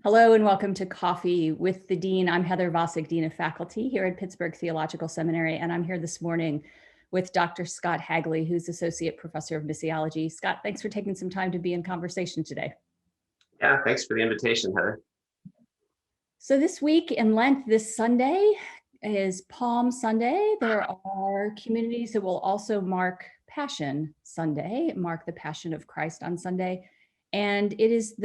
Hello and welcome to Coffee with the Dean. I'm Heather Vacek, Dean of Faculty here at Pittsburgh Theological Seminary, and I'm here this morning with Dr. Scott Hagley, who's Associate Professor of Missiology. Scott, thanks for taking some time to be in conversation today. Yeah, thanks for the invitation, Heather. So this week in Lent, this Sunday is Palm Sunday. There are communities that will also mark Passion Sunday, mark the Passion of Christ on Sunday. And it is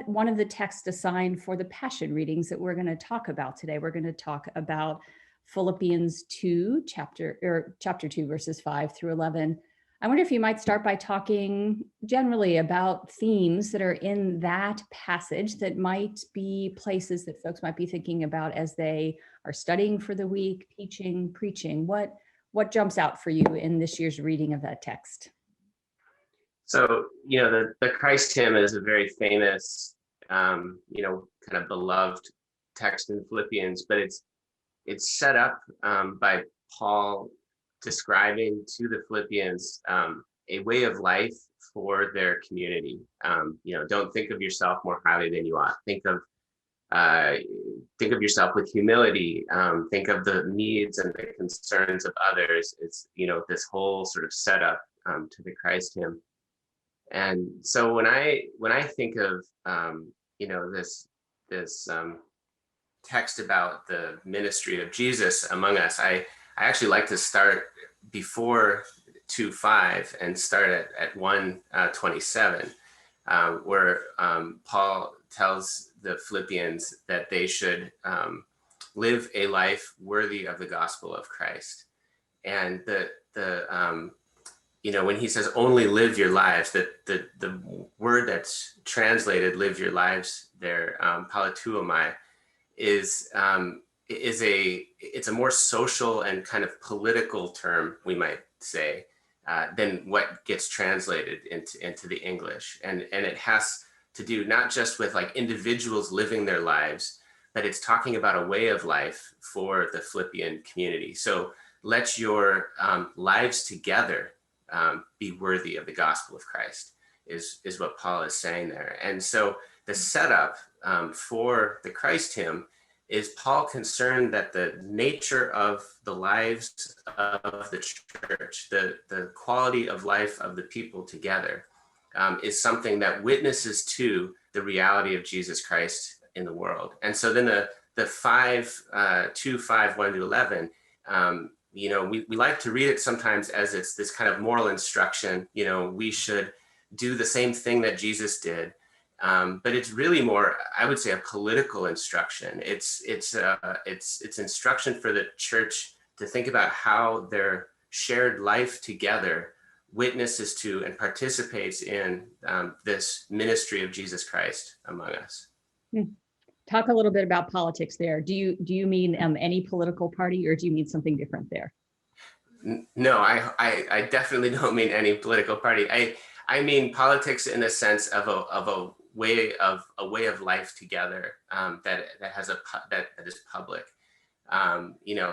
one of the texts assigned for the Passion readings that we're going to talk about today. We're going to talk about Philippians 2, chapter 2, verses 5 through 11. I wonder if you might start by talking generally about themes that are in that passage that might be places that folks might be thinking about as they are studying for the week, teaching, preaching. What jumps out for you in this year's reading of that text? So, the Christ hymn is a very famous, kind of beloved text in Philippians, but it's set up by Paul describing to the Philippians a way of life for their community. Don't think of yourself more highly than you ought. Think of yourself with humility. Think of the needs and the concerns of others. It's this whole sort of setup to the Christ hymn. And so when I think of this text about the ministry of Jesus among us, I actually like to start before 2:5 and start at 1:27, where Paul tells the Philippians that they should live a life worthy of the gospel of Christ. And when he says only live your lives, that the word that's translated live your lives there, politeuomai, it's a more social and kind of political term, we might say, than what gets translated into the English. And it has to do not just with like individuals living their lives, but it's talking about a way of life for the Philippian community. So let your lives together be worthy of the gospel of Christ is what Paul is saying there. And so the setup for the Christ hymn is Paul concerned that the nature of the lives of the church, the quality of life of the people together, is something that witnesses to the reality of Jesus Christ in the world. And so then the 2:5, 1-11, we like to read it sometimes as it's this kind of moral instruction. We should do the same thing that Jesus did. But it's really more, I would say, a political instruction. It's instruction for the church to think about how their shared life together witnesses to and participates in this ministry of Jesus Christ among us. Talk a little bit about politics there. Do you mean any political party, or do you mean something different there? No, I definitely don't mean any political party. I mean politics in the sense of a way of life together that is public.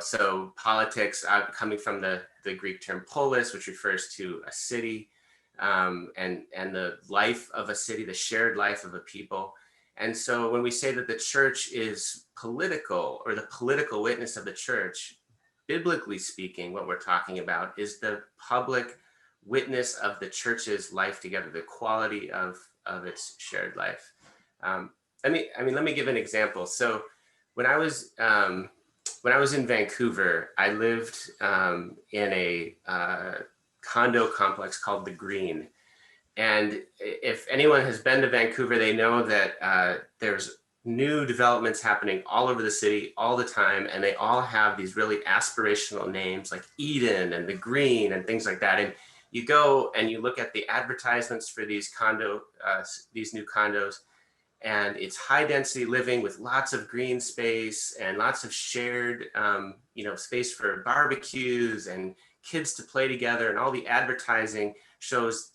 So politics, coming from the Greek term polis, which refers to a city, and the life of a city, the shared life of a people. And so when we say that the church is political, or the political witness of the church, biblically speaking, what we're talking about is the public witness of the church's life together, the quality of its shared life. Let me give an example. So when I was in Vancouver, I lived in a condo complex called The Green. And if anyone has been to Vancouver, they know that there's new developments happening all over the city all the time, and they all have these really aspirational names like Eden and The Green and things like that. And you go and you look at the advertisements for these new condos, and it's high density living with lots of green space and lots of shared, space for barbecues and kids to play together. And all the advertising shows,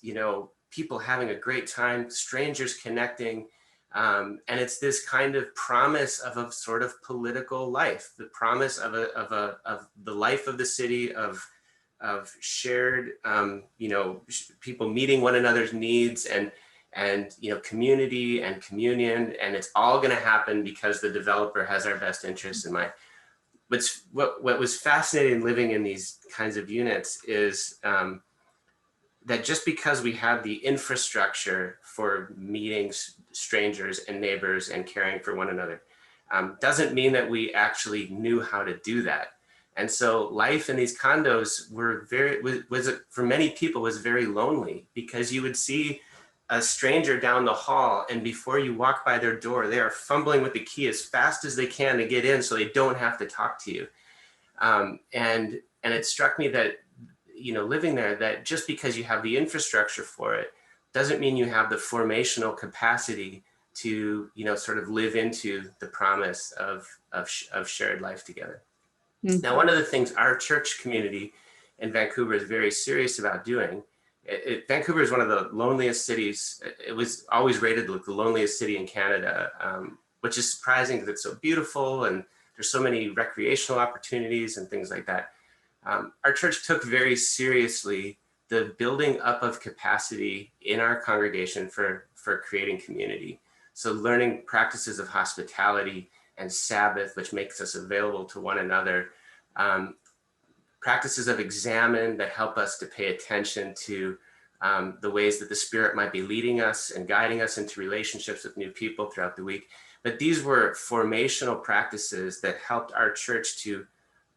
people having a great time, strangers connecting. And it's this kind of promise of a sort of political life, the promise of the life of the city, of shared, people meeting one another's needs, and and community and communion, and it's all going to happen because the developer has our best interests in mind. What was fascinating living in these kinds of units is that just because we have the infrastructure for meeting strangers and neighbors and caring for one another, doesn't mean that we actually knew how to do that. And so life in these condos for many people was very lonely, because you would see a stranger down the hall, and before you walk by their door, they are fumbling with the key as fast as they can to get in so they don't have to talk to you. And it struck me that, living there, that just because you have the infrastructure for it doesn't mean you have the formational capacity to, sort of live into the promise of shared life together. Mm-hmm. Now, one of the things our church community in Vancouver is very serious about doing, Vancouver is one of the loneliest cities. It was always rated the loneliest city in Canada, which is surprising because it's so beautiful and there's so many recreational opportunities and things like that. Our church took very seriously the building up of capacity in our congregation for creating community. So learning practices of hospitality and Sabbath, which makes us available to one another. Practices of examine that help us to pay attention to the ways that the Spirit might be leading us and guiding us into relationships with new people throughout the week. But these were formational practices that helped our church to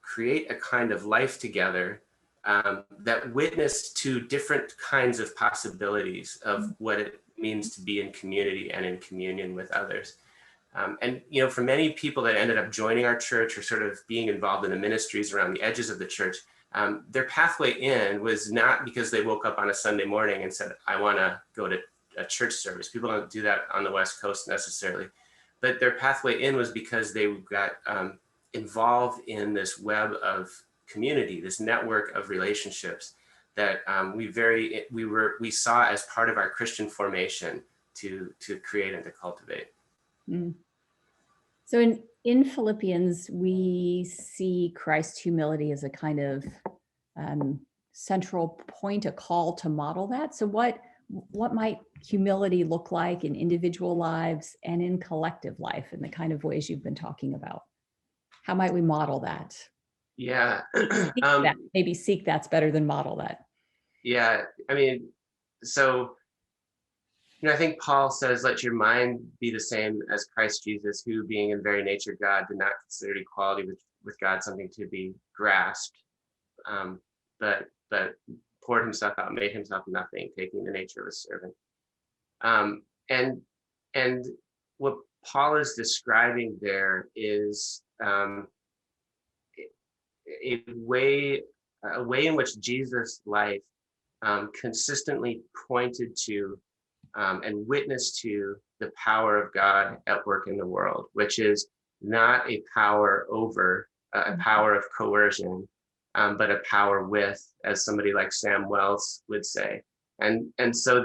create a kind of life together that witnessed to different kinds of possibilities of what it means to be in community and in communion with others. And for many people that ended up joining our church or sort of being involved in the ministries around the edges of the church, their pathway in was not because they woke up on a Sunday morning and said, I want to go to a church service. People don't do that on the West Coast necessarily. But their pathway in was because they got involved in this web of community, this network of relationships that we saw as part of our Christian formation to create and to cultivate. Mm. So in Philippians, we see Christ's humility as a kind of central point, a call to model that. So what might humility look like in individual lives and in collective life in the kind of ways you've been talking about? How might we model that? Yeah. Maybe seek that's better than model that. Yeah. I mean, so I think Paul says, let your mind be the same as Christ Jesus, who being in very nature God, did not consider equality with God something to be grasped, but poured himself out, made himself nothing, taking the nature of a servant. And what Paul is describing there is a way in which Jesus' life consistently pointed to and witness to the power of God at work in the world, which is not a power over, a power of coercion, but a power with, as somebody like Sam Wells would say. And so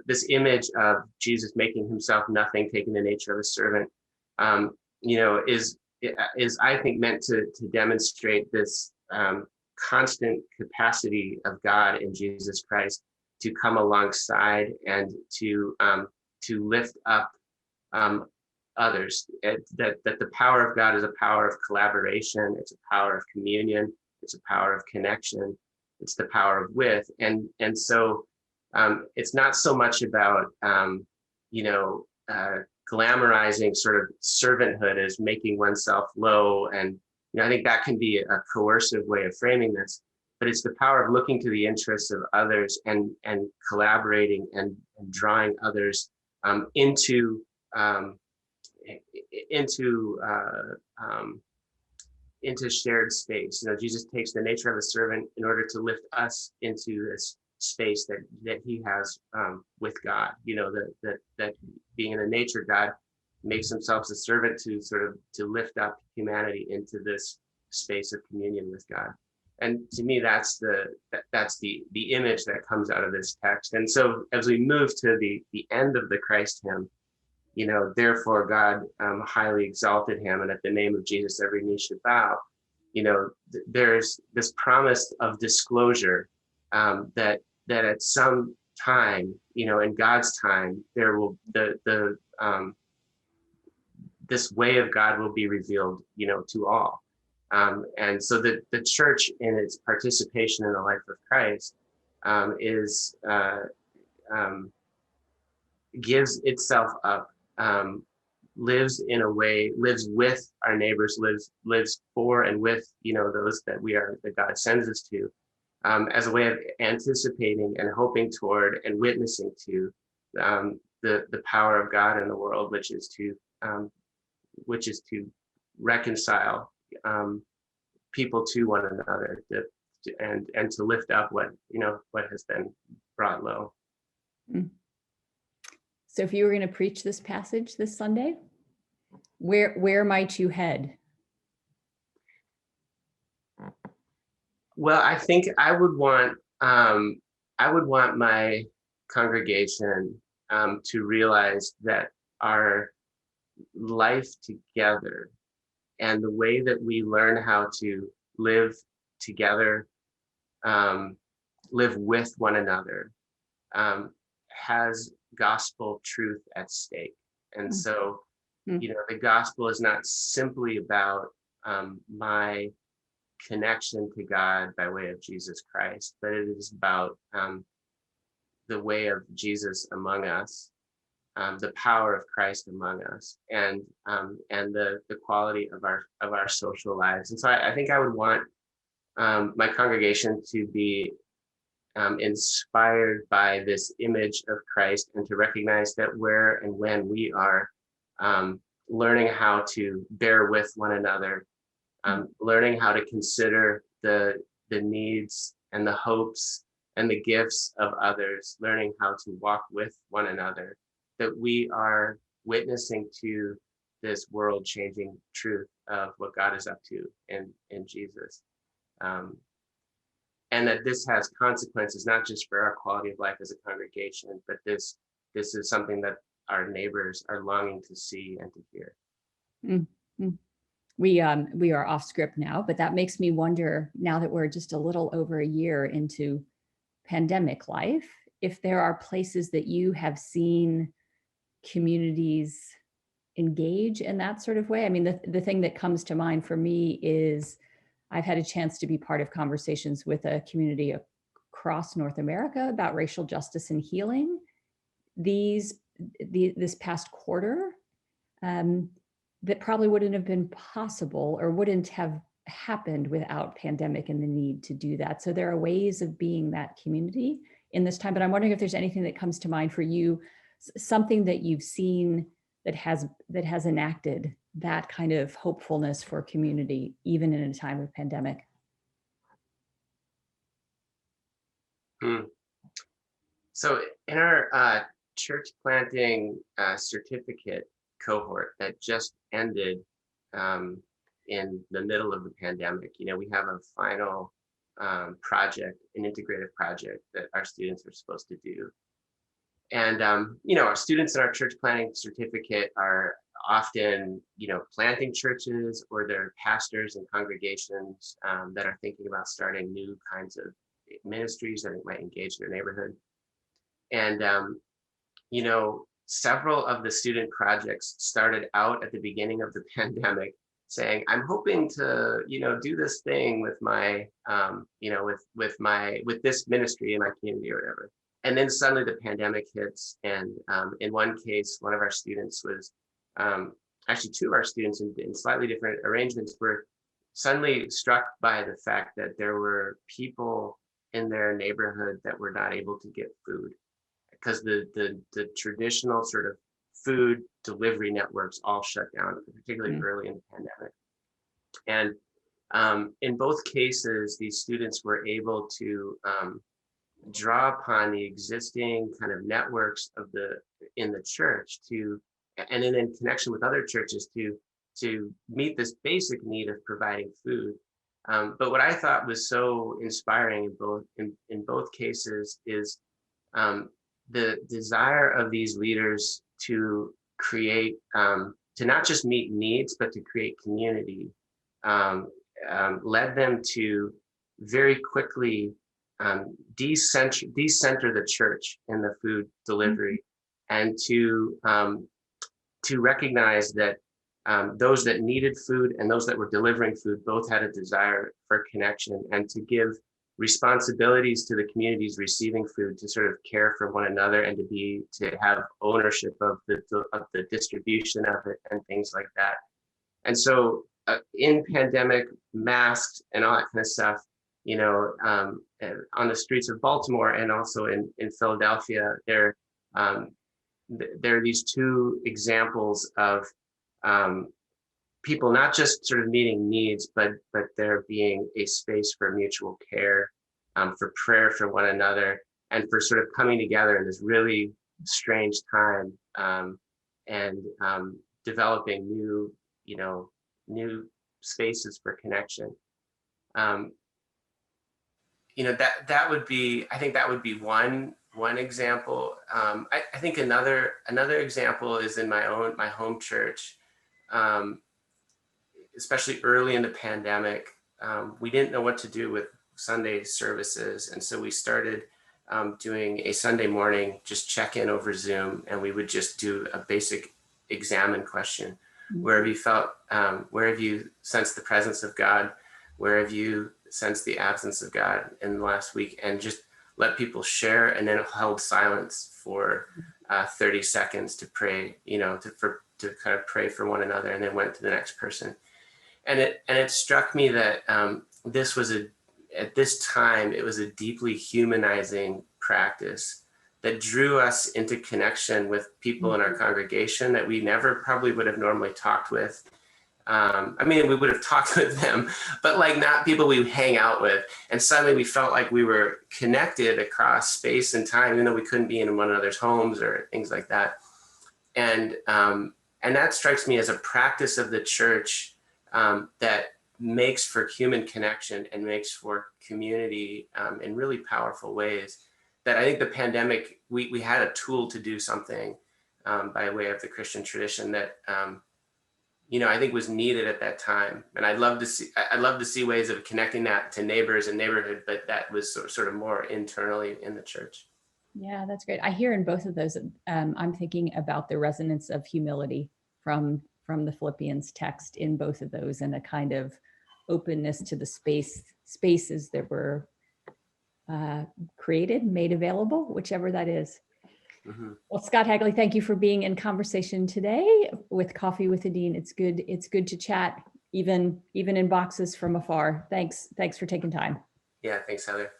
this image of Jesus making himself nothing, taking the nature of a servant, is I think meant to demonstrate this constant capacity of God in Jesus Christ to come alongside and to lift up others. That the power of God is a power of collaboration. It's a power of communion. It's a power of connection. It's the power of with. And so it's not so much about glamorizing sort of servanthood as making oneself low. And I think that can be a coercive way of framing this. But it's the power of looking to the interests of others and collaborating and drawing others into shared space. Jesus takes the nature of a servant in order to lift us into this space that he has with God. That being in a nature, God makes himself a servant to lift up humanity into this space of communion with God. And to me, that's the image that comes out of this text. And so as we move to the end of the Christ hymn, therefore God highly exalted him, and at the name of Jesus every knee should bow. There's this promise of disclosure that at some time, in God's time, there will this way of God will be revealed, to all. And so the church in its participation in the life of Christ is gives itself up, lives in a way, lives with our neighbors, lives for and with, those that God sends us to, as a way of anticipating and hoping toward and witnessing to the power of God in the world, which is to reconcile people to one another, and to lift up what has been brought low. So if you were going to preach this passage this Sunday, where might you head? Well, I think I would want my congregation to realize that our life together and the way that we learn how to live together, live with one another, has gospel truth at stake. And so, the gospel is not simply about my connection to God by way of Jesus Christ, but it is about the way of Jesus among us, the power of Christ among us, and the quality of our social lives. And so I think I would want my congregation to be inspired by this image of Christ, and to recognize that where and when we are learning how to bear with one another, learning how to consider the needs and the hopes and the gifts of others, learning how to walk with one another, that we are witnessing to this world-changing truth of what God is up to in Jesus. And that this has consequences, not just for our quality of life as a congregation, but this is something that our neighbors are longing to see and to hear. Mm-hmm. We are off script now, but that makes me wonder, now that we're just a little over a year into pandemic life, if there are places that you have seen communities engage in that sort of way. I mean, the thing that comes to mind for me is I've had a chance to be part of conversations with a community across North America about racial justice and healing this past quarter, that probably wouldn't have been possible or wouldn't have happened without pandemic and the need to do that. So there are ways of being that community in this time, but I'm wondering if there's anything that comes to mind for you, something that you've seen that has enacted that kind of hopefulness for community, even in a time of pandemic. So in our church planting certificate cohort that just ended in the middle of the pandemic, we have a final project, an integrative project that our students are supposed to do. And, our students in our church planting certificate are often, planting churches, or they're pastors and congregations that are thinking about starting new kinds of ministries that might engage their neighborhood. And, several of the student projects started out at the beginning of the pandemic saying, I'm hoping to, do this thing with my, with this ministry in my community or whatever. And then suddenly the pandemic hits. And in one case, one of our students was, actually two of our students in slightly different arrangements, were suddenly struck by the fact that there were people in their neighborhood that were not able to get food, because the traditional sort of food delivery networks all shut down, particularly early in the pandemic. And in both cases, these students were able to draw upon the existing kind of networks in the church and then in connection with other churches to meet this basic need of providing food. But what I thought was so inspiring in both cases is the desire of these leaders to create, to not just meet needs, but to create community, led them to very quickly decenter the church in the food delivery, and to recognize that those that needed food and those that were delivering food both had a desire for connection, and to give responsibilities to the communities receiving food to sort of care for one another, and to have ownership of the distribution of it and things like that. And so in pandemic, masks and all that kind of stuff, on the streets of Baltimore and also in Philadelphia, there are these two examples of people not just sort of meeting needs, but there being a space for mutual care, for prayer for one another, and for sort of coming together in this really strange time, and developing new spaces for connection. That would be, I think that would be one example. I think another example is in my home church, especially early in the pandemic. We didn't know what to do with Sunday services, and so we started doing a Sunday morning just check-in over Zoom, and we would just do a basic examine question. Where have you felt, where have you sensed the presence of God? Where have you sensed the absence of God in the last week? And just let people share, and then held silence for 30 seconds to pray, to kind of pray for one another, and then went to the next person. And it struck me that at this time, it was a deeply humanizing practice that drew us into connection with people in our congregation that we never probably would have normally talked with. We would have talked with them, but like not people we hang out with. And suddenly we felt like we were connected across space and time, even though we couldn't be in one another's homes or things like that. And that strikes me as a practice of the church that makes for human connection and makes for community in really powerful ways. That I think the pandemic, we had a tool to do something by way of the Christian tradition that I think was needed at that time. And I'd love to see ways of connecting that to neighbors and neighborhood, but that was sort of more internally in the church. Yeah, that's great. I hear in both of those, I'm thinking about the resonance of humility from the Philippians text in both of those, and a kind of openness to the spaces that were created, made available, whichever that is. Mm-hmm. Well, Scott Hagley, thank you for being in conversation today with Coffee with the Dean. It's good to chat, even in boxes from afar. Thanks for taking time. Yeah, thanks, Heather.